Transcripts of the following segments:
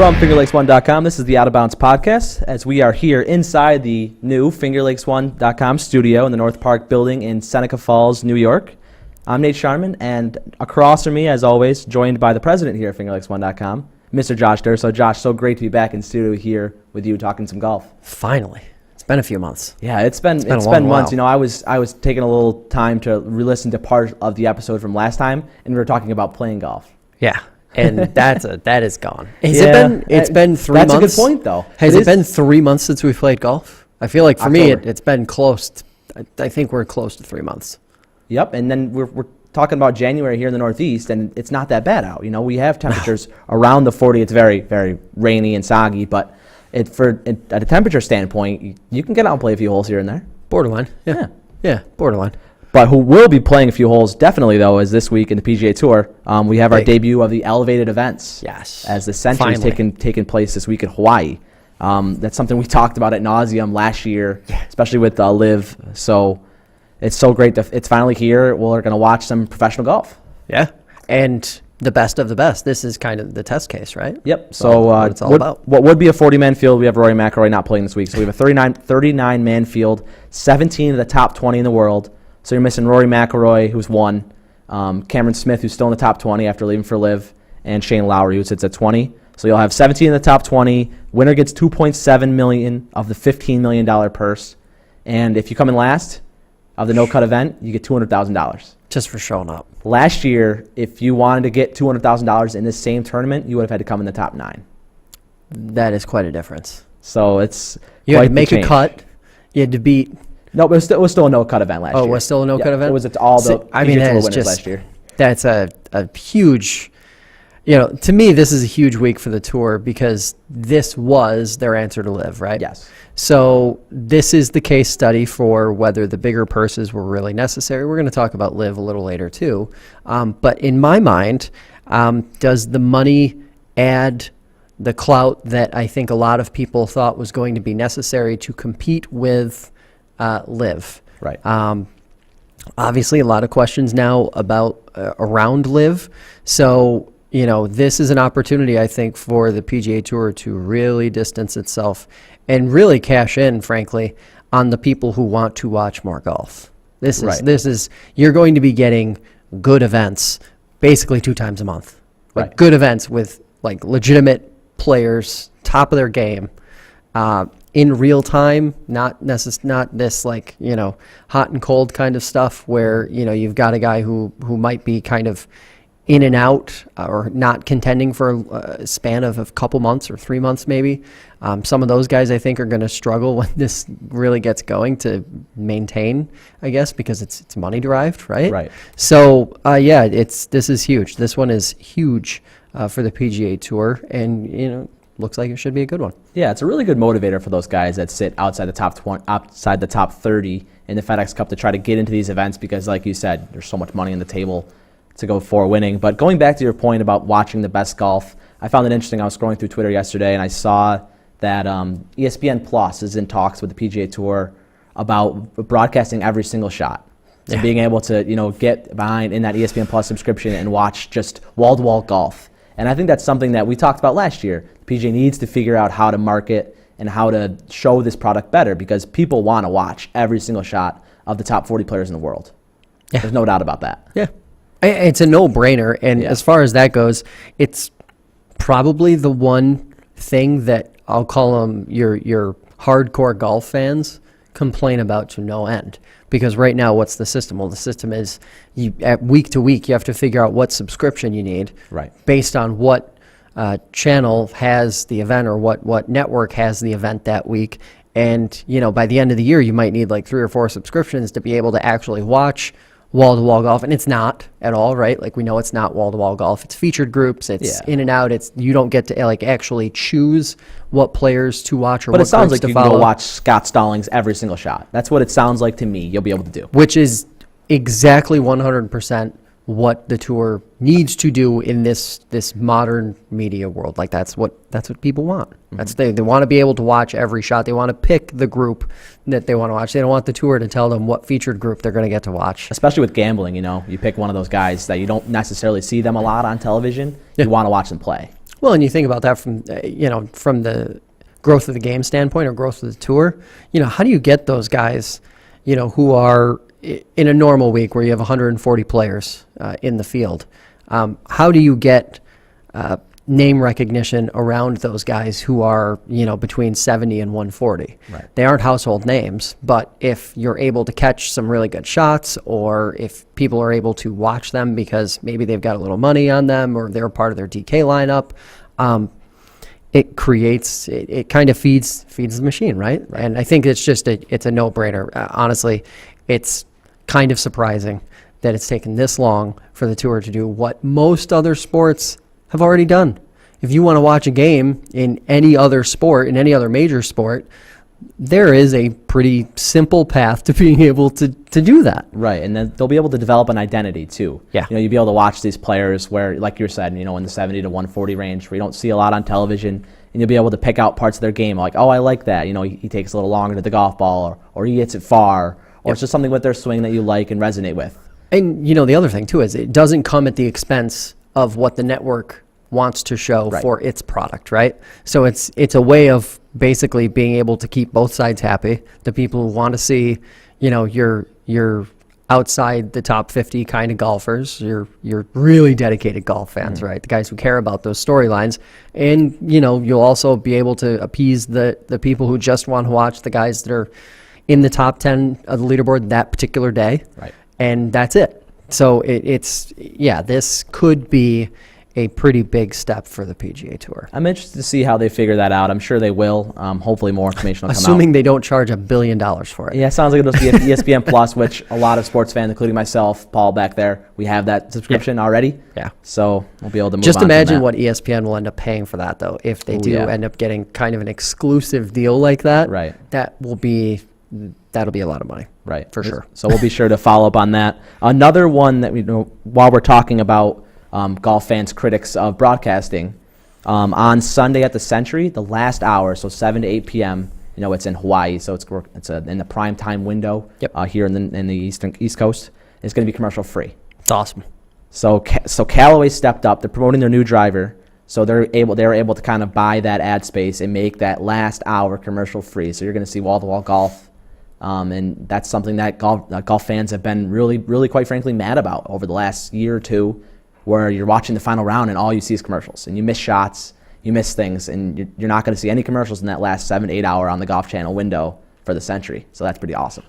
From FingerLakes1.com, this is the Out of Bounds podcast, as we are here inside the new FingerLakes1.com studio in the North Park building in Seneca Falls, New York. I'm Nate Sharman, and across from me, as always, joined by the president here at FingerLakes1.com, Mr. Josh Durso. Josh, so great to be back in studio here with you talking some golf. Finally. It's been a few months. Yeah, it's been months. While. You know, I was taking a little time to re-listen to part of the episode from last time, and we were talking about playing golf. Yeah. And that is gone. It's been 3 months. That's a good point, though. Has it been 3 months since we played golf? I feel like for me, it's been close. I think we're close to 3 months. Yep, and then we're talking about January here in the Northeast, and it's not that bad out. You know, we have temperatures around the 40. It's very, very rainy and soggy, but at a temperature standpoint, you can get out and play a few holes here and there. Borderline. Yeah, borderline. But who will be playing a few holes definitely, though, is this week in the PGA Tour. We have our debut of the elevated events. Yes. As the Sentry is taking place this week in Hawaii. That's something we talked about at nauseum last year, especially with LIV. So it's so great that it's finally here. We're going to watch some professional golf. Yeah. And the best of the best. This is kind of the test case, right? Yep. So what it's all about. What would be a 40-man field, we have Rory McIlroy not playing this week. So we have a 39-man field, 17 of the top 20 in the world. So you're missing Rory McIlroy, who's won, Cameron Smith, who's still in the top 20 after leaving for LIV, and Shane Lowry, who sits at 20. So you'll have 17 in the top 20. Winner gets $2.7 million of the $15 million purse. And if you come in last of the no-cut event, you get $200,000. Just for showing up. Last year, if you wanted to get $200,000 in this same tournament, you would have had to come in the top 9. That is quite a difference. So it's you had to make a cut. You had to beat... No, but it was still a no-cut event last year. Oh, it was still a no-cut event? It was all the PGA Tour winners last year. That's a huge, to me, this is a huge week for the Tour because this was their answer to LIV, right? Yes. So this is the case study for whether the bigger purses were really necessary. We're going to talk about LIV a little later too. But in my mind, does the money add the clout that I think a lot of people thought was going to be necessary to compete with LIV? Right. Obviously, a lot of questions now about around LIV. So, this is an opportunity, I think, for the PGA Tour to really distance itself and really cash in, frankly, on the people who want to watch more golf. This is you're going to be getting good events basically 2 times a month. Like good events with like legitimate players, top of their game. In real time, not this like, hot and cold kind of stuff where, you've got a guy who might be kind of in and out or not contending for a span of a couple months or 3 months maybe. Some of those guys I think are going to struggle when this really gets going to maintain, I guess, because it's money derived, right? Right. So, this is huge. This one is huge for the PGA Tour and, looks like it should be a good one. Yeah, it's a really good motivator for those guys that sit outside the top 20, outside the top 30 in the FedEx Cup to try to get into these events because, like you said, there's so much money on the table to go for winning. But going back to your point about watching the best golf, I found it interesting. I was scrolling through Twitter yesterday and I saw that ESPN Plus is in talks with the PGA Tour about broadcasting every single shot. And being able to, get behind in that ESPN Plus subscription and watch just wall-to-wall golf. And I think that's something that we talked about last year. The PGA needs to figure out how to market and how to show this product better because people want to watch every single shot of the top 40 players in the world. Yeah. There's no doubt about that. Yeah. It's a no-brainer. And as far as that goes, it's probably the one thing that I'll call them your hardcore golf fans complain about to no end. Because right now, what's the system? Well, the system is at week to week, you have to figure out what subscription you need based on what channel has the event or what network has the event that week. And, by the end of the year, you might need like 3 or 4 subscriptions to be able to actually watch wall-to-wall golf. And it's not at all, right? Like we know it's not wall-to-wall golf. It's featured groups. It's in and out. You don't get to like actually choose what players to watch or what groups to follow. But it sounds like you can go watch Scott Stallings every single shot. That's what it sounds like to me you'll be able to do. Which is exactly 100% what the tour needs to do in this modern media world. Like that's what people want. Mm-hmm. That's they want to be able to watch every shot. They want to pick the group that they want to watch. They don't want the tour to tell them what featured group they're going to get to watch. Especially with gambling, you pick one of those guys that you don't necessarily see them a lot on television. You want to watch them play. Well, and you think about that from, from the growth of the game standpoint or growth of the tour, how do you get those guys, who are in a normal week where you have 140 players in the field? How do you get name recognition around those guys who are, between 70 and 140? Right. They aren't household names, but if you're able to catch some really good shots, or if people are able to watch them because maybe they've got a little money on them or they're part of their DK lineup, it kind of feeds the machine, right? And I think it's a no-brainer. Honestly, it's kind of surprising that it's taken this long for the tour to do what most other sports have already done. If you want to watch a game in any other sport, in any other major sport, there is a pretty simple path to being able to do that. Right, and then they'll be able to develop an identity too. Yeah. You'll be able to watch these players where, like you said, in the 70 to 140 range, where you don't see a lot on television, and you'll be able to pick out parts of their game, like, oh, I like that. He takes a little longer to the golf ball, or he hits it far, or it's just something with their swing that you like and resonate with. And, the other thing, too, is it doesn't come at the expense of what the network wants to show for its product, right? So it's a way of basically being able to keep both sides happy. The people who want to see, your outside the top 50 kind of golfers, your really dedicated golf fans, right? The guys who care about those storylines. And, you'll also be able to appease the people who just want to watch the guys that are in the top 10 of the leaderboard that particular day. Right. And that's it. So this could be a pretty big step for the PGA Tour. I'm interested to see how they figure that out. I'm sure they will. Hopefully more information will come out. Assuming they don't charge $1 billion for it. Yeah, it sounds like it'll be ESPN Plus, which a lot of sports fans, including myself, Paul back there, we have that subscription already. Yeah. So we'll be able to move Just on imagine from that. what ESPN will end up paying for that, though, if they end up getting kind of an exclusive deal like that. Right. That'll be a lot of money. Right. For sure. So we'll be sure to follow up on that. Another one that while we're talking about golf fans, critics of broadcasting, on Sunday at the Sentry, the last hour, so 7 to 8 p.m., it's in Hawaii, so it's in the prime time window here in the East Coast. It's going to be commercial free. It's awesome. So Callaway stepped up. They're promoting their new driver, so they were able to kind of buy that ad space and make that last hour commercial free. So you're going to see wall-to-wall golf. And that's something that golf fans have been really, really, quite frankly, mad about over the last year or two, where you're watching the final round and all you see is commercials, and you miss shots, you miss things, and you're not going to see any commercials in that last 7 to 8 hour on the Golf Channel window for the Sentry. So that's pretty awesome.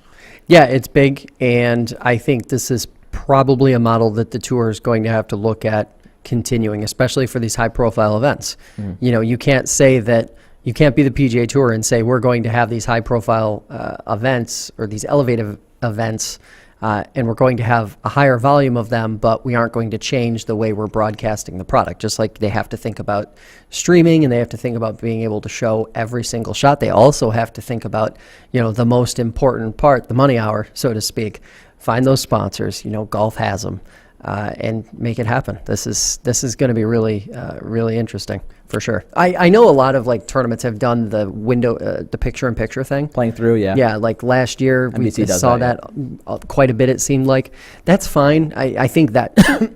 Yeah, it's big, and I think this is probably a model that the tour is going to have to look at continuing, especially for these high-profile events. Mm-hmm. You can't say that. You can't be the PGA Tour and say we're going to have these high-profile events or these elevated events, and we're going to have a higher volume of them, but we aren't going to change the way we're broadcasting the product. Just like they have to think about streaming and they have to think about being able to show every single shot, they also have to think about, the most important part, the money hour, so to speak. Find those sponsors. Golf has them. And make it happen. This is going to be really, really interesting for sure. I know a lot of tournaments have done the window, the picture-in-picture thing. Playing through, yeah. Yeah, like last year we saw that quite a bit. It seemed like that's fine. I think that,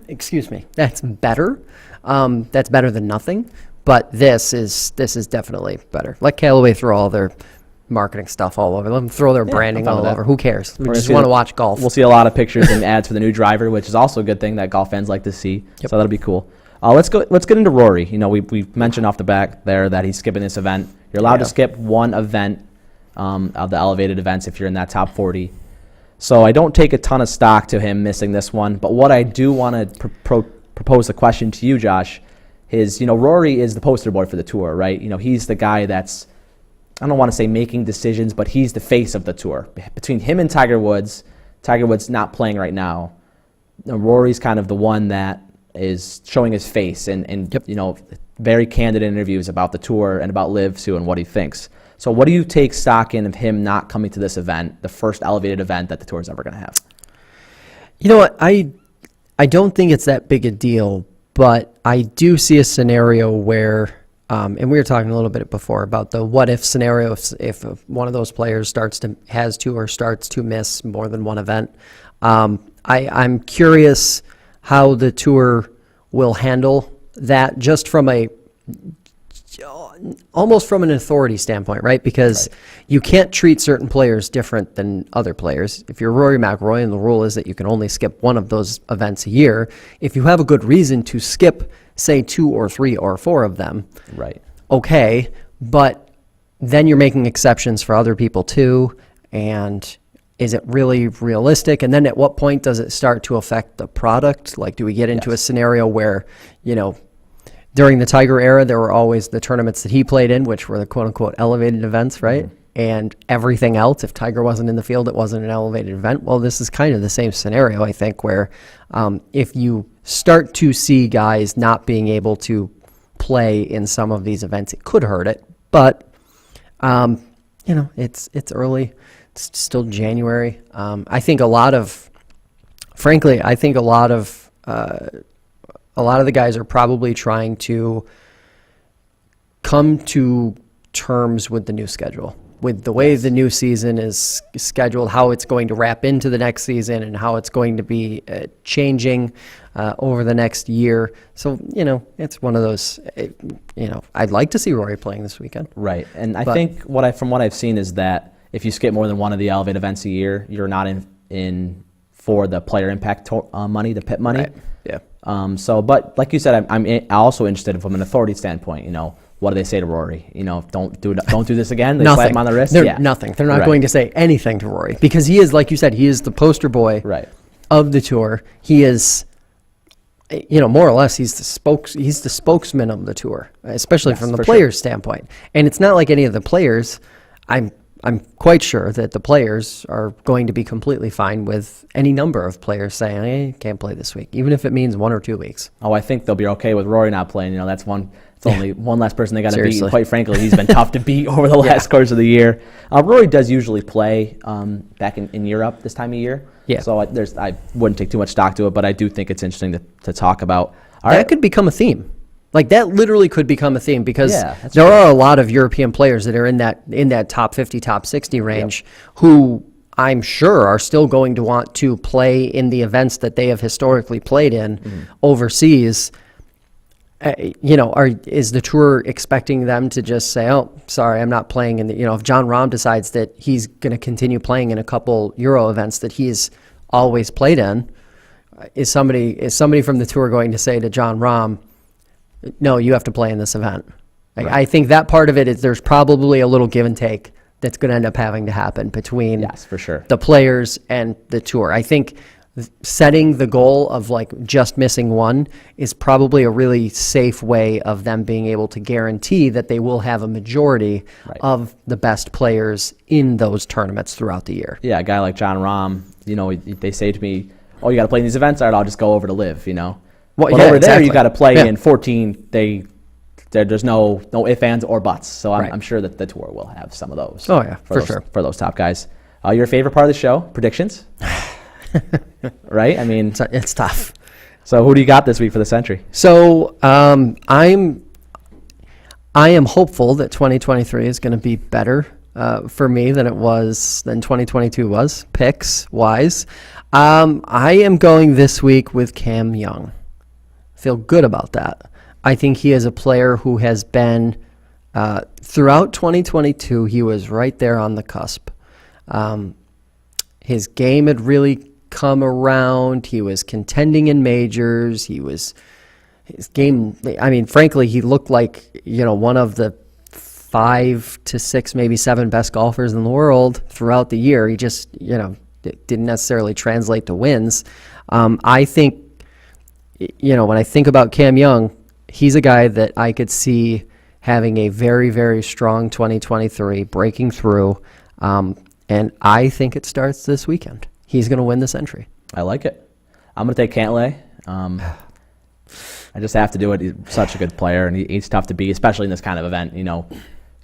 excuse me, that's better. That's better than nothing. But this is definitely better. Let Callaway throw all their marketing stuff all over. Let them throw their branding all over. Who cares? We just want to watch golf. We'll see a lot of pictures and ads for the new driver, which is also a good thing that golf fans like to see. Yep. So that'll be cool. Let's get into Rory. We mentioned off the back there that he's skipping this event. You're allowed to skip one event of the elevated events if you're in that top 40. So I don't take a ton of stock to him missing this one. But what I do want to propose a question to you, Josh, is Rory is the poster boy for the tour, right? He's the guy that's, I don't want to say making decisions, but he's the face of the tour. Between him and Tiger Woods not playing right now, Rory's kind of the one that is showing his face and very candid interviews about the tour and about LIV too and what he thinks. So what do you take stock in of him not coming to this event, the first elevated event that the tour is ever going to have? You know what? I don't think it's that big a deal, but I do see a scenario where and we were talking a little bit before about the what-if scenario if one of those players starts to miss more than one event. I'm curious how the tour will handle that just from a almost from an authority standpoint, right? Because you can't treat certain players different than other players. If you're Rory McIlroy and the rule is that you can only skip one of those events a year, if you have a good reason to skip, say, 2 or 3 or 4 of them, right? Okay, but then you're making exceptions for other people too, and is it really realistic? And then at what point does it start to affect the product? Like, do we get into a scenario where, during the Tiger era, there were always the tournaments that he played in, which were the quote-unquote elevated events, right? Mm-hmm. And everything else, if Tiger wasn't in the field, it wasn't an elevated event. Well, this is kind of the same scenario, I think, where if you start to see guys not being able to play in some of these events, it could hurt it. But, it's early. It's still January. I think a lot of the guys are probably trying to come to terms with the new schedule, with the way the new season is scheduled, how it's going to wrap into the next season, and how it's going to be changing over the next year. So, it's one of those, I'd like to see Rory playing this weekend. Right. And I think from what I've seen is that if you skip more than one of the Elevate events a year, you're not in for the player impact money, the PIP money. Right. Yeah. But like you said, I'm also interested from an authority standpoint. What do they say to Rory? Don't do this again. They slap him on the wrist. Nothing. They're not going to say anything to Rory because he is, like you said, he is the poster boy of the tour. He is, more or less, he's the spokesman of the tour, especially from the players' standpoint. And it's not like any of the players. I'm quite sure that the players are going to be completely fine with any number of players saying, "Hey, can't play this week," even if it means 1 or 2 weeks. Oh, I think they'll be okay with Rory not playing. It's only one less person they got to beat. And quite frankly, he's been tough to beat over the last course of the year. Rory does usually play back in Europe this time of year. Yeah. So I wouldn't take too much stock to it, but I do think it's interesting to talk about. That could become a theme. Like that literally could become a theme because there are a lot of European players that are in that top 50, top 60 range who I'm sure are still going to want to play in the events that they have historically played in overseas. Is the tour expecting them to just say, "Oh, sorry, I'm not playing in the," if John Rahm decides that he's going to continue playing in a couple Euro events that he's always played in, is somebody from the tour going to say to John Rahm, "No, you have to play in this event"? I think that part of it is there's probably a little give and take that's going to end up having to happen between for sure, the players and the tour. I think setting the goal of just missing one is probably a really safe way of them being able to guarantee that they will have a majority of the best players in those tournaments throughout the year. Yeah, a guy like John Rahm, they say to me, "Oh, you got to play in these events." All right, I'll just go over to LIV, Well, but over there, you got to play in 14. There's no ifs, ands, or buts. So I'm sure that the tour will have some of those. Oh yeah, for sure. For those top guys. Your favorite part of the show? Predictions? Right? It's tough. So who do you got this week for the Sentry? So I am hopeful that 2023 is going to be better for me than 2022 was, picks wise. I am going this week with Cam Young. Feel good about that. I think he is a player who has been, throughout 2022, he was right there on the cusp. His game had really come around. He was contending in majors. His game, frankly, he looked like, one of the 5 to 6, maybe 7 best golfers in the world throughout the year. He just, it didn't necessarily translate to wins. I think, when I think about Cam Young, he's a guy that I could see having a very, very strong 2023, breaking through, and I think it starts this weekend. He's going to win the Sentry. I like it. I'm going to take Cantlay. I just have to do it. He's such a good player, and he's tough to beat, especially in this kind of event.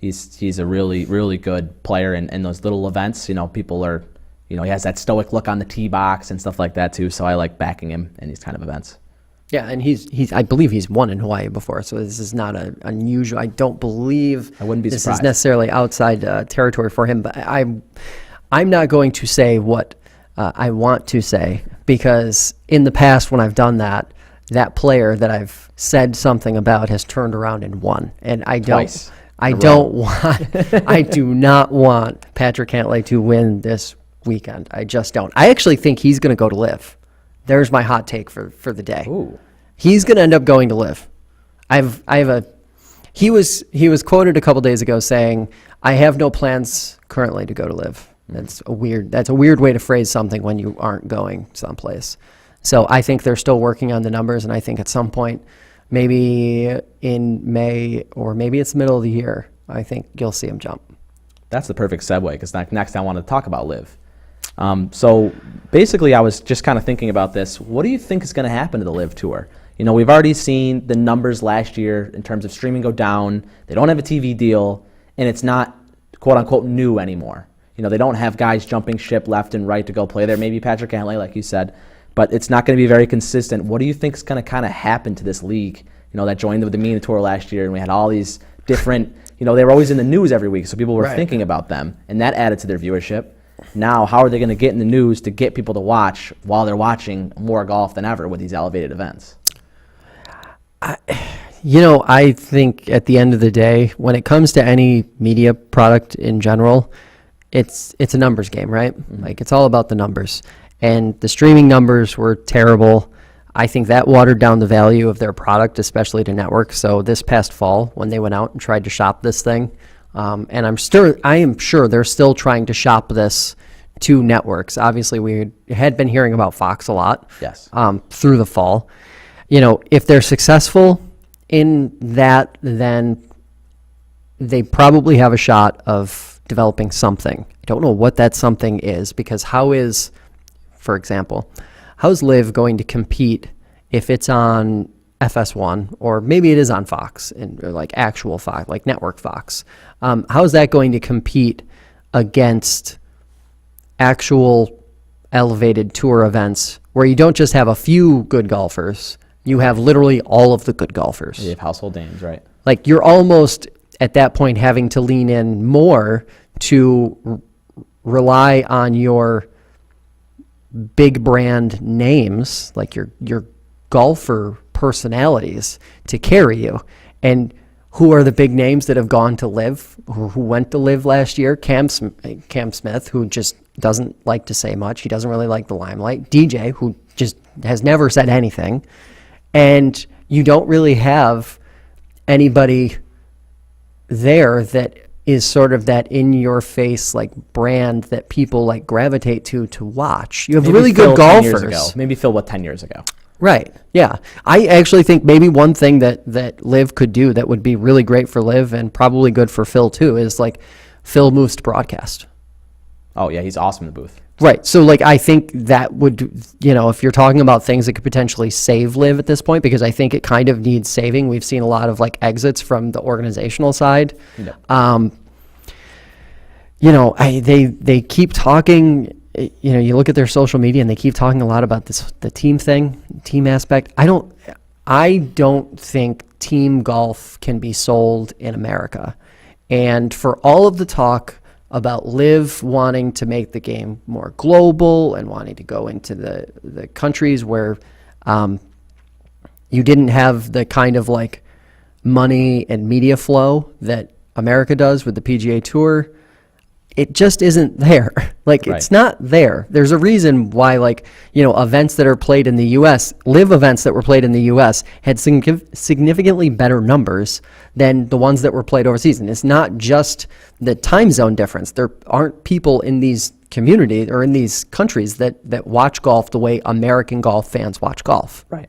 He's a really, really good player in those little events. People are, he has that stoic look on the tee box and stuff like that too. So I like backing him in these kind of events. Yeah, and he's I believe he's won in Hawaii before, so this is not an unusual. I don't believe I wouldn't be this surprised. Is necessarily outside territory for him. But I'm not going to say what I want to say, because in the past when I've done that, that player that I've said something about has turned around and won. And I don't, Twice I do not want Patrick Cantlay to win this weekend. I just don't. I actually think he's going to go to LIV. There's my hot take for the day. Ooh. He's going to end up going to LIV. He was quoted a couple days ago saying, "I have no plans currently to go to LIV." That's a weird way to phrase something when you aren't going someplace. So I think they're still working on the numbers, and I think at some point, maybe in May or maybe it's the middle of the year, I think you'll see him jump. That's the perfect segue, because next I want to talk about LIV. So basically, I was just kind of thinking about this. What do you think is going to happen to the LIV Tour? You know, we've already seen the numbers last year in terms of streaming go down. They don't have a TV deal, and it's not quote-unquote new anymore. You know, they don't have guys jumping ship left and right to go play there. Maybe Patrick Cantlay, like you said, but it's not going to be very consistent. What do you think is going to kind of happen to this league, you know, that joined the MENA Tour last year, and we had all these different, you know, they were always in the news every week, so people were thinking about them, and that added to their viewership. Now, how are they going to get in the news to get people to watch while they're watching more golf than ever with these elevated events? I think at the end of the day, when it comes to any media product in general, it's a numbers game, right? Mm-hmm. Like, it's all about the numbers. And the streaming numbers were terrible. I think that watered down the value of their product, especially to networks. So this past fall, when they went out and tried to shop this thing, and I am sure they're still trying to shop this to networks. Obviously, we had been hearing about Fox a lot. Yes. Through the fall. You know, if they're successful in that, then they probably have a shot of developing something. I don't know what that something is, because for example, how's LIV going to compete if it's on FS1, or maybe it is on Fox, or like actual Fox, like network Fox? How is that going to compete against actual elevated tour events where you don't just have a few good golfers, you have literally all of the good golfers? You have household names, right? Like, you're almost at that point having to lean in more to rely on your big brand names, like your golfer personalities, to carry you. And who are the big names that have gone to LIV, who went to LIV last year? Cam Smith, who just doesn't like to say much. He doesn't really like the limelight. DJ, who just has never said anything. And you don't really have anybody there that is sort of that in-your-face like brand that people like gravitate to watch. You have Maybe really Phil good 10 years golfers. ago. Maybe Phil, 10 years ago? Right. Yeah. I actually think maybe one thing that LIV could do that would be really great for LIV and probably good for Phil too is like Phil moves to broadcast. Oh, yeah, he's awesome in the booth. Right. So, like, I think that would, if you're talking about things that could potentially save LIV at this point, because I think it kind of needs saving. We've seen a lot of, like, exits from the organizational side. Yep. They keep talking, you look at their social media and they keep talking a lot about the team thing, team aspect. I don't think team golf can be sold in America. And for all of the talk about LIV wanting to make the game more global and wanting to go into the countries where you didn't have the kind of like money and media flow that America does with the PGA Tour, it just isn't there. Like, Right. It's not there. There's a reason why, like, events that are played in the U.S., LIV events that were played in the U.S. had significantly better numbers than the ones that were played overseas. And it's not just the time zone difference. There aren't people in these communities or in these countries that watch golf the way American golf fans watch golf. Right.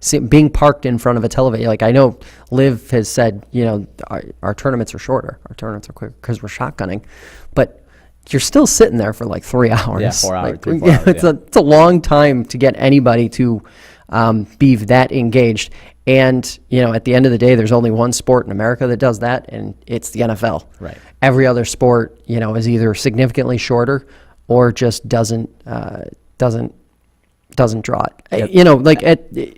See, being parked in front of a television, like I know LIV has said, our tournaments are shorter, our tournaments are quicker because we're shotgunning, but you're still sitting there for like 3 hours. Yeah, 4 hours, Like, 3-4 hours. It's a long time to get anybody to be that engaged. And at the end of the day, there's only one sport in America that does that, and it's the NFL. Right. Every other sport, is either significantly shorter or just doesn't draw it. Yep.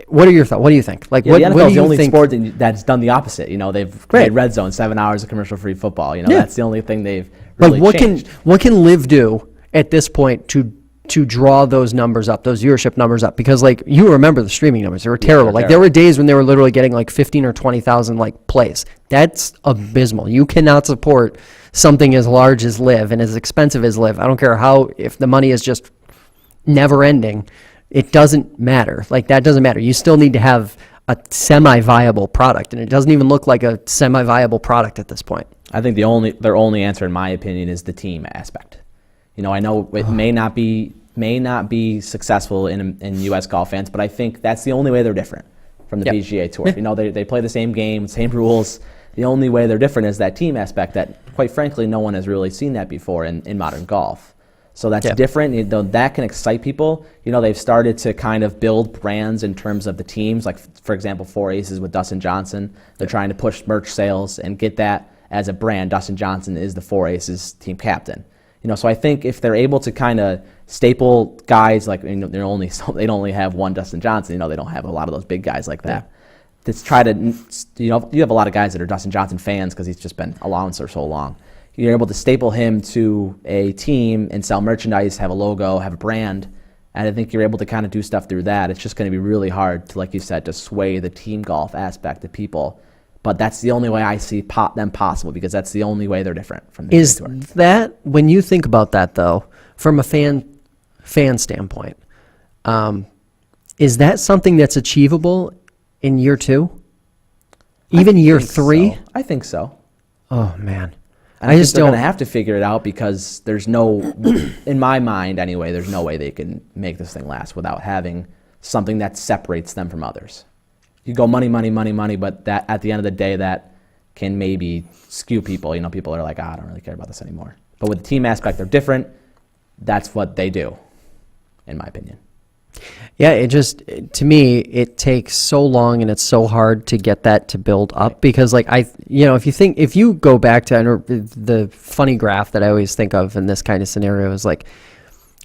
What are your thoughts? What do you think? Like, Yeah, what the NFL do is the you only think? sport that's done the opposite. They've Right. made Red Zone 7 hours of commercial-free football. Yeah. That's the only thing they've really Like, changed. what can LIV do at this point to to draw those numbers up, those viewership numbers up, because like you remember the streaming numbers, they were terrible. they're Like terrible. there were days when they were literally getting like 15 or 20,000 like plays. That's abysmal. You cannot support something as large as LIV and as expensive as LIV. I don't care how, if the money is just never ending, it doesn't matter. Like that doesn't matter. You still need to have a semi-viable product, and it doesn't even look like a semi-viable product at this point. I think their only answer, in my opinion, is the team aspect. You know, I know it may not be successful in U.S. golf fans, but I think that's the only way they're different from the PGA Tour. You know, they play the same game, same rules. The only way they're different is that team aspect that, quite frankly, no one has really seen that before in modern golf. So that's different. You know, that can excite people. You know, they've started to kind of build brands in terms of the teams. Like, for example, Four Aces with Dustin Johnson. They're trying to push merch sales and get that as a brand. Dustin Johnson is the Four Aces team captain. You know, so I think if they're able to kind of staple guys like, you know, they don't only have one Dustin Johnson. You know, they don't have a lot of those big guys like that. Let's try to, you know, you have a lot of guys that are Dustin Johnson fans because he's just been around for so long. You're able to staple him to a team and sell merchandise, have a logo, have a brand, and I think you're able to kind of do stuff through that. It's just going to be really hard to, like you said, to sway the team golf aspect of people. But that's the only way I see them possible, because that's the only way they're different from the Is tour. that, when you think about that though, from a fan standpoint, is that something that's achievable in year 2? Even year 3? I think so. Oh man. I just don't. They're going to have to figure it out, because there's no, in my mind anyway, there's no way they can make this thing last without having something that separates them from others. You go money, money, money, money, but that at the end of the day, that can maybe skew people. You know, people are like, I don't really care about this anymore. But with the team aspect, they're different. That's what they do, in my opinion. Yeah, it just, to me, it takes so long and it's so hard to get that to build up, because like if you go back to, I know the funny graph that I always think of in this kind of scenario is like,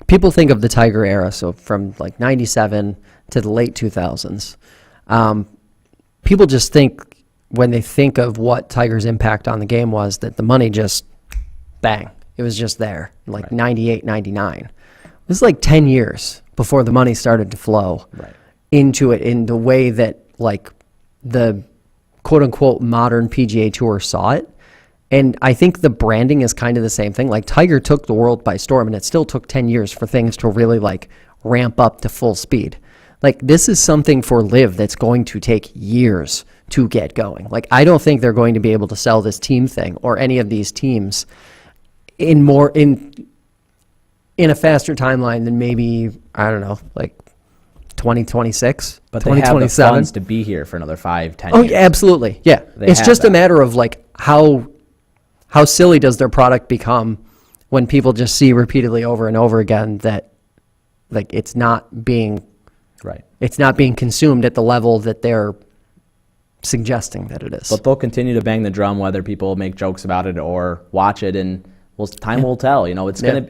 people think of the Tiger era, so from like 97 to the late 2000s. People just think, when they think of what Tiger's impact on the game was, that the money just, bang, it was just there, like 98, 99. It was like 10 years before the money started to flow into it in the way that like the quote-unquote modern PGA Tour saw it. And I think the branding is kind of the same thing. Like Tiger took the world by storm, and it still took 10 years for things to really like ramp up to full speed. Like this is something for LIV that's going to take years to get going. Like I don't think they're going to be able to sell this team thing or any of these teams in a faster timeline than maybe, I don't know, like 2026, but they have the 2027. funds to be here for another 5-10 Oh, years. yeah, absolutely. Yeah. It's just a matter of like how silly does their product become when people just see repeatedly over and over again that like it's not being consumed at the level that they're suggesting that it is. But they'll continue to bang the drum whether people make jokes about it or watch it, and time will tell. You know, it's gonna.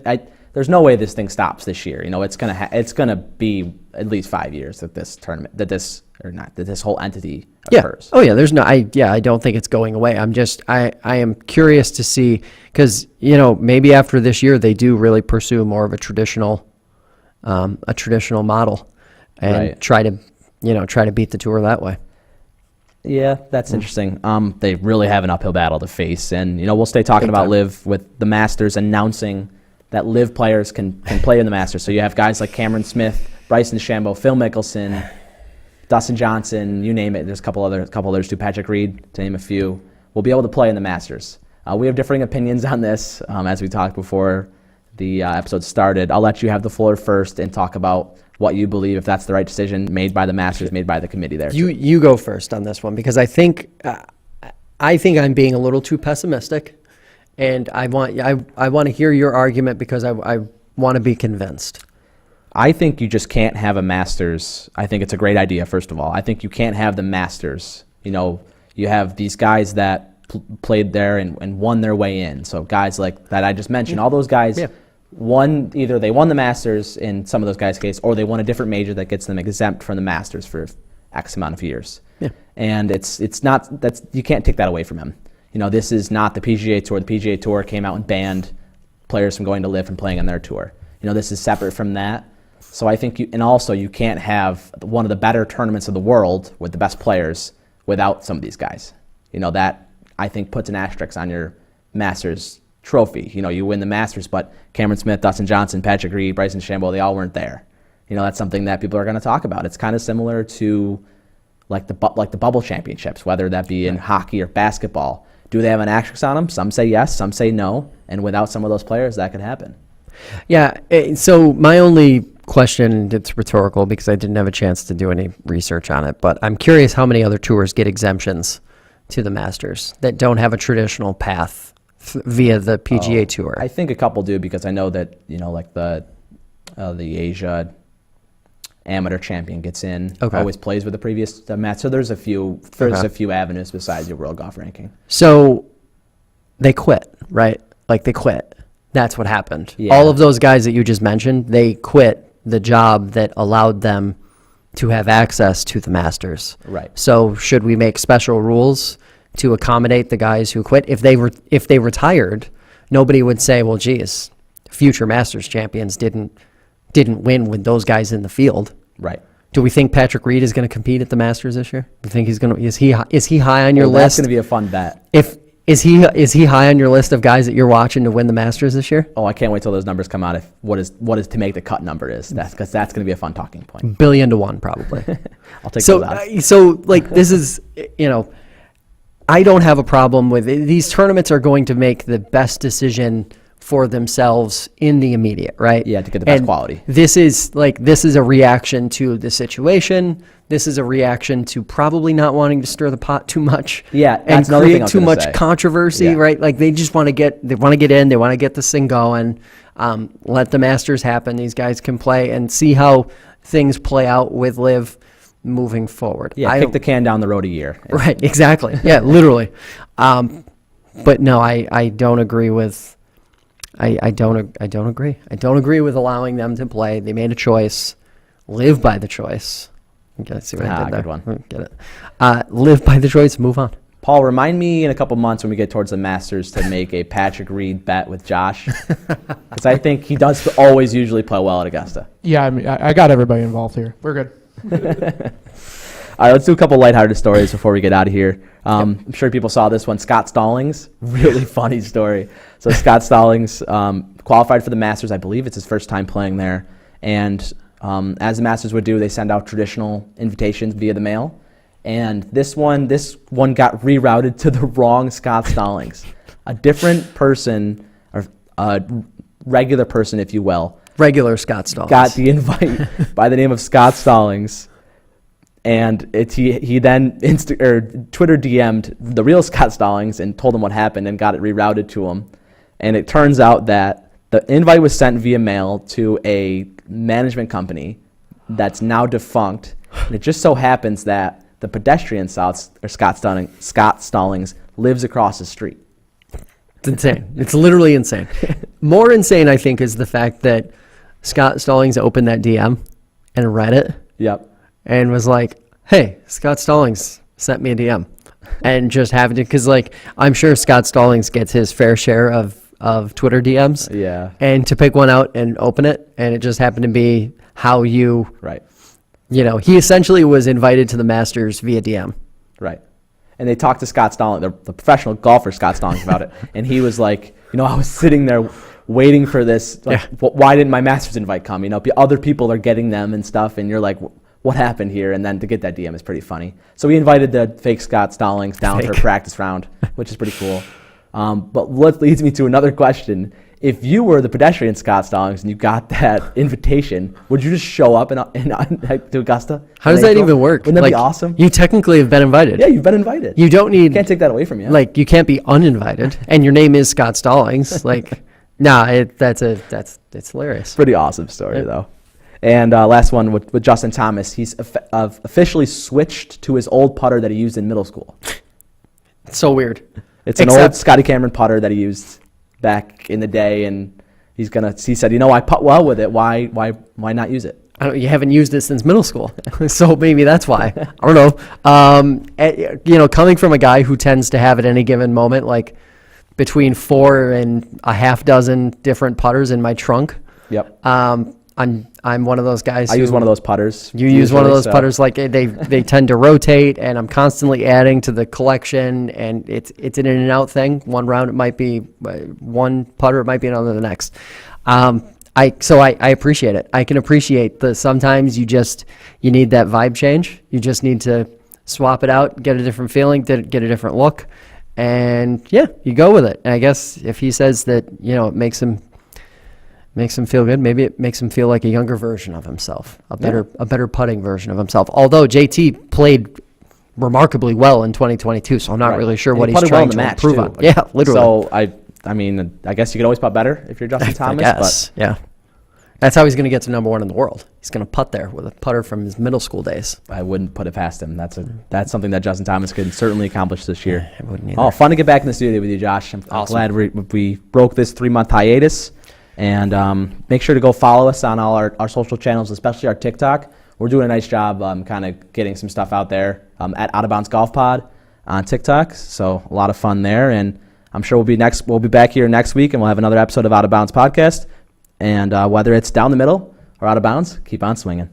There's no way this thing stops this year. You know, it's gonna be at least 5 years that this tournament, that this whole entity occurs. Oh yeah, I don't think it's going away. I am curious to see, because you know, maybe after this year they do really pursue more of a traditional model and try to beat the tour that way. Yeah, that's interesting. They really have an uphill battle to face, and you know, we'll stay talking about LIV with the Masters announcing that LIV players can play in the Masters. So you have guys like Cameron Smith, Bryson DeChambeau, Phil Mickelson, Dustin Johnson, you name it. There's a couple others too, Patrick Reed, to name a few, will be able to play in the Masters. We have differing opinions on this, as we talked before the episode started. I'll let you have the floor first and talk about what you believe, if that's the right decision made by the Masters, made by the committee there. You go first on this one, because I think I'm being a little too pessimistic. And I want to hear your argument, because I want to be convinced. I think you just can't have a Masters. I think it's a great idea, first of all. I think you can't have the Masters. You know, you have these guys that played there and won their way in. So guys like that I just mentioned, all those guys either they won the Masters in some of those guys' case, or they won a different major that gets them exempt from the Masters for X amount of years. Yeah. And it's not, you can't take that away from him. You know, this is not the PGA Tour. The PGA Tour came out and banned players from going to LIV and playing on their tour. this is separate from that. So I think you can't have one of the better tournaments of the world with the best players without some of these guys. That I think puts an asterisk on your Masters trophy. You win the Masters, but Cameron Smith, Dustin Johnson, Patrick Reed, Bryson DeChambeau, they all weren't there. That's something that people are going to talk about. It's kind of similar to like the bubble championships, whether that be in hockey or basketball. Do they have an asterisk on them? Some say yes, some say no. And without some of those players, that could happen. Yeah. So my only question, it's rhetorical because I didn't have a chance to do any research on it, but I'm curious how many other tours get exemptions to the Masters that don't have a traditional path via the PGA Tour. I think a couple do, because I know that like the Asia amateur champion gets in, always plays with the previous match. So there's a few avenues besides your world golf ranking. So they quit, right? Like they quit. That's what happened. Yeah. All of those guys that you just mentioned, they quit the job that allowed them to have access to the Masters. Right. So should we make special rules to accommodate the guys who quit? If they retired, nobody would say, well, geez, future Masters champions didn't win with those guys in the field. Right. Do we think Patrick Reed is going to compete at the Masters this year? Do you think he's going to? Is he high on your list? That's going to be a fun bet. Is he high on your list of guys that you're watching to win the Masters this year? Oh, I can't wait till those numbers come out. If what is to make the cut number is, because that's going to be a fun talking point. $1 billion to 1 probably. I'll take those odds. So like this is I don't have a problem with it. These tournaments are going to make the best decision for themselves in the immediate, right? Yeah, to get the best quality. This is a reaction to the situation. This is a reaction to probably not wanting to stir the pot too much. Yeah, and create too much say. Controversy, right? Like they just want to get in, they want to get this thing going. Let the Masters happen. These guys can play and see how things play out with LIV moving forward. Yeah, kick the can down the road a year. Right, exactly. Yeah, literally. But no, I don't agree with. I don't agree. I don't agree with allowing them to play. They made a choice. Live by the choice. Okay, see what I did there. Good one. Get it. Live by the choice. Move on. Paul, remind me in a couple months when we get towards the Masters to make a Patrick Reed bet with Josh, because I think he does always usually play well at Augusta. Yeah, I mean, I got everybody involved here. We're good. All right, let's do a couple lighthearted stories before we get out of here. I'm sure people saw this one. Scott Stallings, really funny story. So Scott Stallings qualified for the Masters. I believe it's his first time playing there. And as the Masters would do, they send out traditional invitations via the mail. And this one got rerouted to the wrong Scott Stallings. A different person, or a regular person, if you will. Regular Scott Stallings. Got the invite by the name of Scott Stallings. And he then Twitter DM'd the real Scott Stallings and told him what happened and got it rerouted to him. And it turns out that the invite was sent via mail to a management company that's now defunct. And it just so happens that the pedestrian Scott Stallings lives across the street. It's insane. It's literally insane. More insane, I think, is the fact that Scott Stallings opened that DM and read it. Yep. And was like, hey, Scott Stallings sent me a DM. And just happened to, because I'm sure Scott Stallings gets his fair share of Twitter DMs. Yeah. And to pick one out and open it, and it just happened to be how you, right. He essentially was invited to the Masters via DM. Right. And they talked to Scott Stallings, the professional golfer Scott Stallings, about it. And he was like, I was sitting there waiting for this. Why didn't my Masters invite come? Other people are getting them and stuff. And you're like, what happened here? And then to get that DM is pretty funny. So we invited the fake Scott Stallings down for a practice round, which is pretty cool. But what leads me to another question. If you were the pedestrian Scott Stallings and you got that invitation, would you just show up to Augusta? How does that even work? Wouldn't that be awesome? You technically have been invited. Yeah, you've been invited. You don't need... Can't take that away from you. You can't be uninvited. And your name is Scott Stallings. It's hilarious. Pretty awesome story, though. And last one with Justin Thomas. He's officially switched to his old putter that he used in middle school. It's so weird. It's an old Scotty Cameron putter that he used back in the day, and he said, I putt well with it. Why not use it? You haven't used it since middle school, so maybe that's why. I don't know. Coming from a guy who tends to have at any given moment between 4 and a half dozen different putters in my trunk. Yep. I'm one of those guys. I use one of those putters. You use one of those so. putters, like they tend to rotate, and I'm constantly adding to the collection, and it's an in and out thing. One round it might be one putter, it might be another the next. I appreciate it. I can appreciate sometimes you need that vibe change. You just need to swap it out, get a different feeling, get a different look, and yeah, you go with it. And I guess if he says that, it makes him feel good, maybe it makes him feel like a younger version of himself, a better putting version of himself. Although JT played remarkably well in 2022, so I'm not really sure what he's trying to improve on. Yeah, literally. So I mean, I guess you can always putt better if you're Justin Thomas. I guess, yeah. That's how he's going to get to number one in the world. He's going to putt there with a putter from his middle school days. I wouldn't put it past him. That's something that Justin Thomas can certainly accomplish this year. I wouldn't either. Oh, fun to get back in the studio with you, Josh. I'm glad we broke this 3-month hiatus. And make sure to go follow us on all our social channels, especially our TikTok. We're doing a nice job kind of getting some stuff out there at Out of Bounds Golf Pod on TikTok. So a lot of fun there. And I'm sure we'll be back here next week, and we'll have another episode of Out of Bounds Podcast. And whether it's down the middle or out of bounds, keep on swinging.